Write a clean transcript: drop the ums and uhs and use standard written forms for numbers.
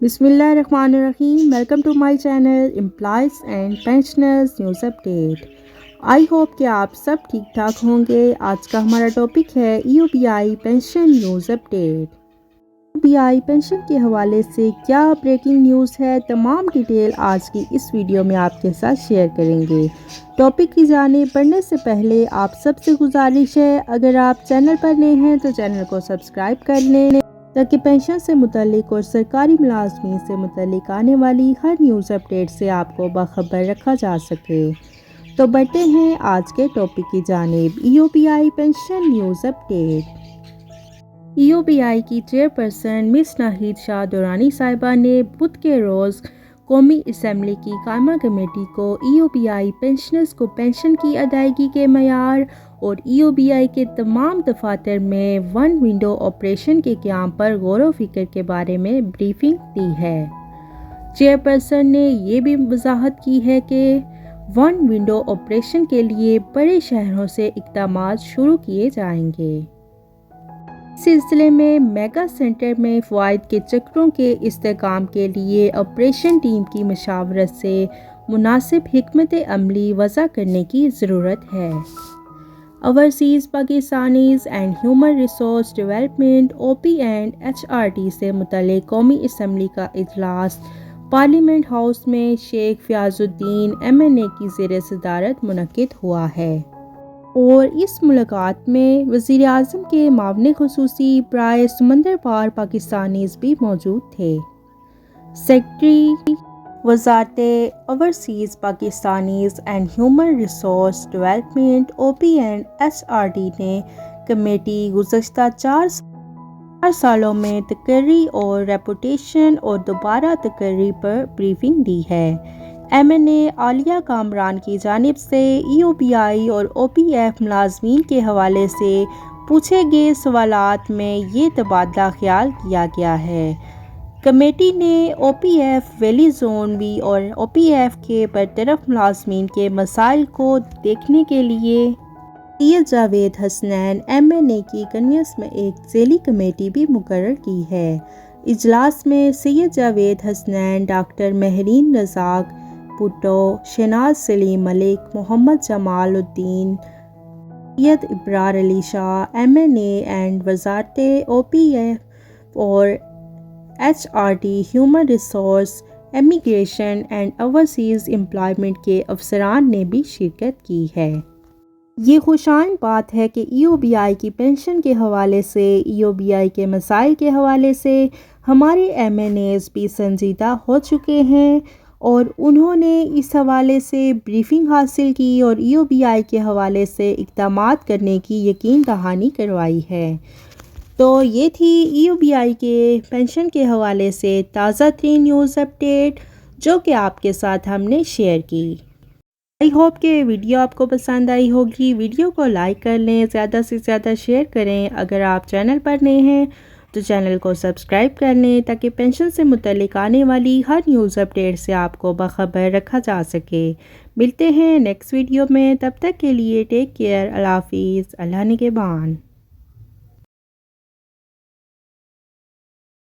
بسم اللہ الرحمن الرحیم. Welcome to my channel employees and pensioners news update. I hope کہ آپ سب ٹھیک ٹھاک ہوں گے. آج کا ہمارا ٹاپک ہے EOBI pension news update. EOBI pension کے حوالے سے کیا بریکنگ نیوز ہے، تمام ڈیٹیل آج کی اس ویڈیو میں آپ کے ساتھ شیئر کریں گے. ٹاپک کی جانب بڑھنے سے پہلے آپ سب سے گزارش ہے، اگر آپ چینل پر نئے ہیں تو چینل کو سبسکرائب کر لیں تاکہ پینشن سے متعلق اور سرکاری ملازمین سے متعلق آنے والی ہر نیوز اپڈیٹ سے آپ کو باخبر رکھا جا سکے. تو بڑھتے ہیں آج کے ٹاپک کی جانب. EOBI pension news update. EOBI کی چیئرپرسن مس ناہید شاہ درانی صاحبہ نے بدھ کے روز قومی اسمبلی کی قائمہ کمیٹی کو EOBI پینشنرز کو پینشن کی ادائیگی کے معیار اور EOBI کے تمام دفاتر میں ون ونڈو آپریشن کے قیام پر غور و فکر کے بارے میں بریفنگ دی ہے. چیئرپرسن نے یہ بھی وضاحت کی ہے کہ ون ونڈو آپریشن کے لیے بڑے شہروں سے اقدامات شروع کیے جائیں گے. اس سلسلے میں میگا سینٹر میں فوائد کے چکروں کے استحکام کے لیے آپریشن ٹیم کی مشاورت سے مناسب حکمت عملی وضع کرنے کی ضرورت ہے. Overseas Pakistanis and human resource development OP and HRD سے متعلق قومی اسمبلی کا اجلاس پارلیمنٹ ہاؤس میں شیخ فیاض الدین MNA کی زیر صدارت منعقد ہوا ہے اور اس ملاقات میں وزیر اعظم کے معاون خصوصی برائے سمندر پار پاکستانیز بھی موجود تھے. سیکرٹری وزارت overseas Pakistanis and human resource development OP and HRD نے کمیٹی گزشتہ 4 سالوں میں تقرری اور ریپوٹیشن اور دوبارہ تقرری پر بریفنگ دی ہے. MNA عالیہ کامران کی جانب سے EOBI اور OPF ملازمین کے حوالے سے پوچھے گئے سوالات میں یہ تبادلہ خیال کیا گیا ہے. کمیٹی نے OPF ویلی زون B اور OPF کے برطرف ملازمین کے مسائل کو دیکھنے کے لیے سید جاوید حسنین MNA کی کنوینس میں ایک ذیلی کمیٹی بھی مقرر کی ہے. اجلاس میں سید Javed Hasnain, doctor Mehreen Razak Bhutto, Shahnaz Saleem Malik, Muhammad Jamal Uddin, Syed Abrar Ali Shah MNA and وزارت OPF اور HRD human resource immigration and overseas employment کے افسران نے بھی شرکت کی ہے. یہ خوشائن بات ہے کہ EOBI کی پینشن کے حوالے سے، EOBI کے مسائل کے حوالے سے ہمارے MNAs بھی سنجیدہ ہو چکے ہیں اور انہوں نے اس حوالے سے بریفنگ حاصل کی اور EOBI کے حوالے سے اقدامات کرنے کی یقین دہانی کروائی ہے. تو یہ تھی EOBI کے پینشن کے حوالے سے تازہ ترین نیوز اپڈیٹ جو کہ آپ کے ساتھ ہم نے شیئر کی. آئی ہوپ کہ ویڈیو آپ کو پسند آئی ہوگی. ویڈیو کو لائک کر لیں، زیادہ سے زیادہ شیئر کریں. اگر آپ چینل پر نئے ہیں تو چینل کو سبسکرائب کر لیں تاکہ پینشن سے متعلق آنے والی ہر نیوز اپڈیٹ سے آپ کو باخبر رکھا جا سکے. ملتے ہیں نیکسٹ ویڈیو میں، تب تک کے لیے ٹیک کیئر. اللہ حافظ. اللہ نگہبان.